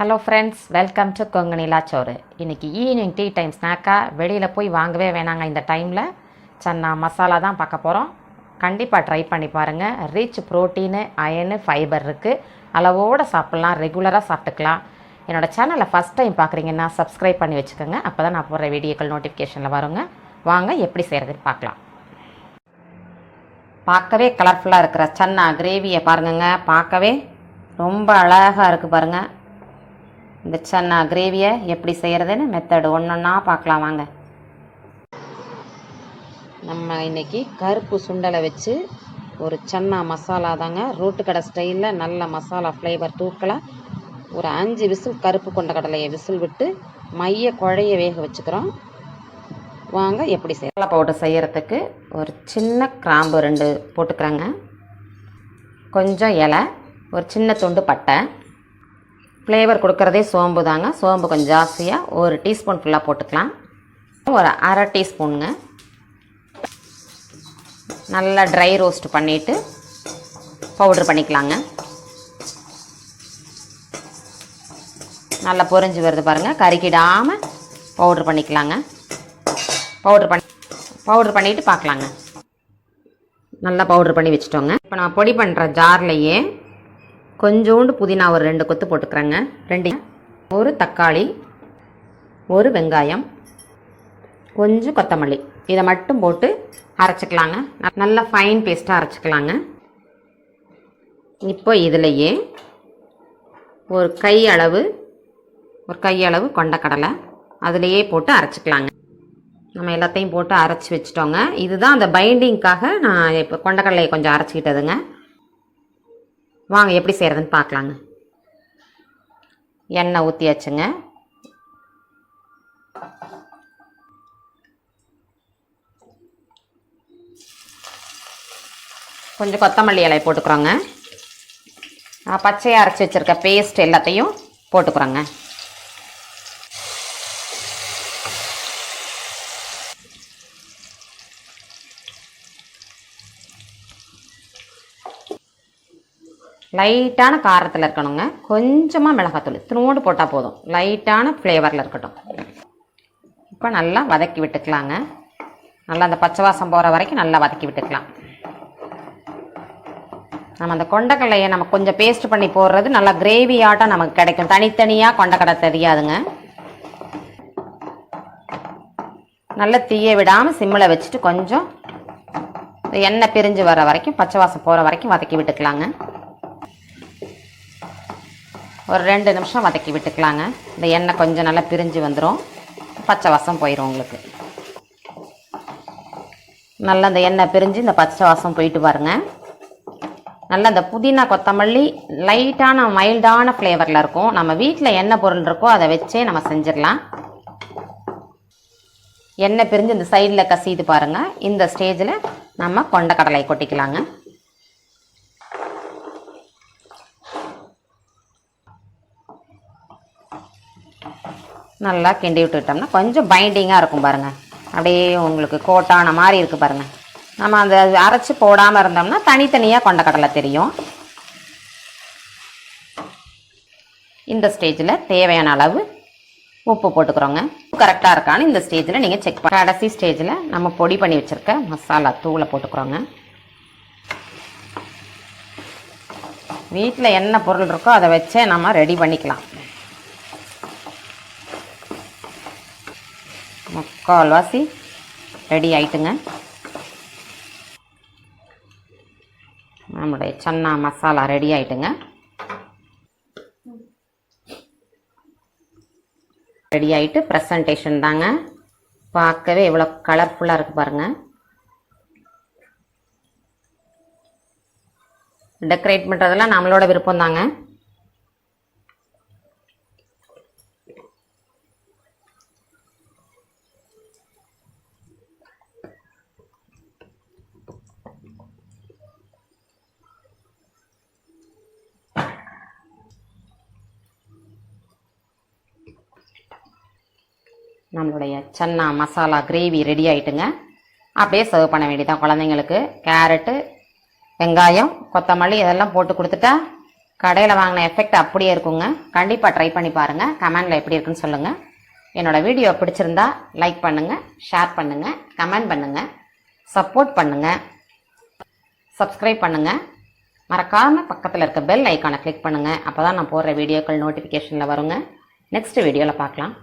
Hello friends, welcome to Kongu Nila Soru. இன்றைக்கி evening tea time ஸ்நாக்காக வெளியில் போய் வாங்கவே வேணாங்க. இந்த டைமில் சன்னா மசாலா தான் பார்க்க போகிறோம். கண்டிப்பாக ட்ரை பண்ணி பாருங்கள். ரிச் ப்ரோட்டீனு, அயனு, ஃபைபர் இருக்குது. அளவோடு சாப்பிட்லாம், ரெகுலராக சாப்பிட்டுக்கலாம். என்னோடய சேனலை ஃபஸ்ட் டைம் பார்க்குறீங்கன்னா சப்ஸ்கிரைப் பண்ணி வச்சுக்கோங்க. அப்போ தான் நான் போடுற வீடியோக்கள் நோட்டிஃபிகேஷனில் வருங்க. வாங்க எப்படி செய்கிறதுன்னு பார்க்கலாம். பார்க்கவே கலர்ஃபுல்லாக இருக்கிற சன்னா கிரேவியை பாருங்கங்க. பார்க்கவே ரொம்ப அழகாக இருக்குது பாருங்கள். இந்த சன்னா கிரேவியை எப்படி செய்கிறதுன்னு மெத்தடு ஒன்றா பார்க்கலாம் வாங்க. நம்ம இன்றைக்கி கருப்பு சுண்டலை வச்சு ஒரு சன்னா மசாலா தாங்க. ரோட்டு கடை ஸ்டைலில் நல்ல மசாலா ஃப்ளேவர் தூக்கலாம். ஒரு 5 விசில் கருப்பு கொண்ட கடலையை விசில் விட்டு மைய குழைய வேக வச்சுக்கிறோம். வாங்க எப்படி மசாலா பவுடர் செய்கிறதுக்கு ஒரு சின்ன கிராம்பு 2 போட்டுக்கிறேங்க. கொஞ்சம் இலை, ஒரு சின்ன துண்டு பட்டை. ஃப்ளேவர் கொடுக்குறதே சோம்பு தாங்க. சோம்பு கொஞ்சம் ஜாஸ்தியாக 1 டீஸ்பூன் ஃபுல்லாக போட்டுக்கலாம். ஒரு அரை டீஸ்பூனுங்க. நல்லா ட்ரை ரோஸ்ட் பண்ணிவிட்டு பவுட்ரு பண்ணிக்கலாங்க. நல்லா பொரிஞ்சு வருது பாருங்கள். கருக்கிடாமல் பவுட்ரு பண்ணிக்கலாங்க. பவுட்ரு பண்ணிவிட்டு பார்க்கலாங்க. நல்லா பவுட்ரு பண்ணி வச்சுட்டோங்க. இப்போ நான் பொடி பண்ணுற ஜார்லையே கொஞ்சோண்டு புதினா ஒரு 2 கொத்து போட்டுக்கிறேங்க. 2 ஒரு தக்காளி, ஒரு வெங்காயம், கொஞ்சம் கொத்தமல்லி, இதை மட்டும் போட்டு அரைச்சிக்கலாங்க. நல்லா ஃபைன் பேஸ்ட்டாக அரைச்சிக்கலாங்க. இப்போ இதிலையே ஒரு கையளவு கொண்டக்கடலை அதிலையே போட்டு அரைச்சிக்கலாங்க. நம்ம எல்லாத்தையும் போட்டு அரைச்சி வச்சுட்டோங்க. இதுதான் அந்த பைண்டிங்க்காக நான் இப்போ கொண்டக்கடலையை கொஞ்சம் அரைச்சிக்கிட்டதுங்க. வாங்க எப்படி செய்கிறதுன்னு பார்க்கலாங்க. எண்ணெய் ஊற்றியாச்சுங்க. கொஞ்சம் கொத்தமல்லி இலை போட்டுக்கிறோங்க. பச்சையாக அரைச்சி வச்சுருக்க பேஸ்ட் எல்லாத்தையும் போட்டுக்கிறோங்க. லைட்டான காரத்தில் இருக்கணுங்க. கொஞ்சமாக மிளகாத்தூள் இத்தினோடு போட்டால் போதும். லைட்டான ஃப்ளேவரில் இருக்கட்டும். இப்போ நல்லா வதக்கி விட்டுக்கலாங்க. நல்லா அந்த பச்சை வாசம் போகிற வரைக்கும் நல்லா வதக்கி விட்டுக்கலாம். நம்ம அந்த கொண்டக்கடலையை நம்ம கொஞ்சம் பேஸ்ட் பண்ணி போடுறது நல்லா கிரேவி ஆட்டம் நமக்கு கிடைக்கும். தனித்தனியாக கொண்டக்கடலை தெரியாதுங்க. நல்லா தீய விடாமல் சிம்மில் வச்சுட்டு கொஞ்சம் எண்ணெய் பிரிஞ்சு வர வரைக்கும், பச்சை வாசம் போகிற வரைக்கும் வதக்கி விட்டுக்கலாங்க. ஒரு 2 நிமிஷம் வதக்கி விட்டுக்கலாங்க. இந்த எண்ணெய் கொஞ்சம் நல்லா பிரிஞ்சு வந்துடும். பச்சை வாசம் போயிடும் உங்களுக்கு. நல்லா இந்த எண்ணெய் பிரிஞ்சு இந்த பச்சை வாசம் போயிட்டு பாருங்க. நல்லா இந்த புதினா கொத்தமல்லி லைட்டான மைல்டான ஃப்ளேவரில் இருக்கும். நம்ம வீட்டில் என்ன பொருள் இருக்கோ அதை வச்சே நம்ம செஞ்சிடலாம். எண்ணெய் பிரிஞ்சு இந்த சைடில் கசிது பாருங்கள். இந்த ஸ்டேஜில் நம்ம கொண்டக்கடலை கொட்டிக்கலாங்க. நல்லா கிண்டி விட்டுக்கிட்டோம்னா கொஞ்சம் பைண்டிங்காக இருக்கும் பாருங்கள். அப்படியே உங்களுக்கு கோட்டான மாதிரி இருக்குது பாருங்கள். நம்ம அந்த அரைச்சி போடாமல் இருந்தோம்னா தனித்தனியாக கொண்டக்கடலை தெரியும். இந்த ஸ்டேஜில் தேவையான அளவு உப்பு போட்டுக்கிறோங்க. கரெக்டாக இருக்கான்னு இந்த ஸ்டேஜில் நீங்கள் செக் பண்ண. கடைசி ஸ்டேஜில் நம்ம பொடி பண்ணி வச்சுருக்க மசாலா தூளை போட்டுக்கிறோங்க. வீட்டில் என்ன பொருள் இருக்கோ அதை வச்சே நம்ம ரெடி பண்ணிக்கலாம். முக்கால்வாசி ரெடி ஆயிட்டுங்க. நம்முடைய சன்னா மசாலா ரெடி ஆயிட்டுங்க. ரெடி ஆகிட்டு ப்ரெசன்டேஷன் தாங்க. பார்க்கவே எவ்வளோ கலர்ஃபுல்லாக இருக்குது பாருங்கள். டெக்கரேட் பண்ணுறதெல்லாம் நம்மளோட விருப்பம் தாங்க. நம்மளுடைய சன்னா மசாலா கிரேவி ரெடி ஆகிட்டுங்க. அப்படியே சர்வ் பண்ண வேண்டியதான். குழந்தைங்களுக்கு கேரட்டு, வெங்காயம், கொத்தமல்லி இதெல்லாம் போட்டு கொடுத்துட்டா கடையில் வாங்கின எஃபெக்ட் அப்படியே இருக்குங்க. கண்டிப்பாக ட்ரை பண்ணி பாருங்கள். கமெண்டில் எப்படி இருக்குன்னு சொல்லுங்கள். என்னோடய வீடியோ பிடிச்சிருந்தா லைக் பண்ணுங்கள், ஷேர் பண்ணுங்கள், கமெண்ட் பண்ணுங்கள், சப்போர்ட் பண்ணுங்கள், சப்ஸ்கிரைப் பண்ணுங்கள். மறக்காமல் பக்கத்தில் இருக்க பெல் ஐக்கானை கிளிக் பண்ணுங்கள். அப்போ தான் நான் போடுற வீடியோக்கள் நோட்டிஃபிகேஷனில் வருங்க. நெக்ஸ்ட் வீடியோவில் பார்க்கலாம்.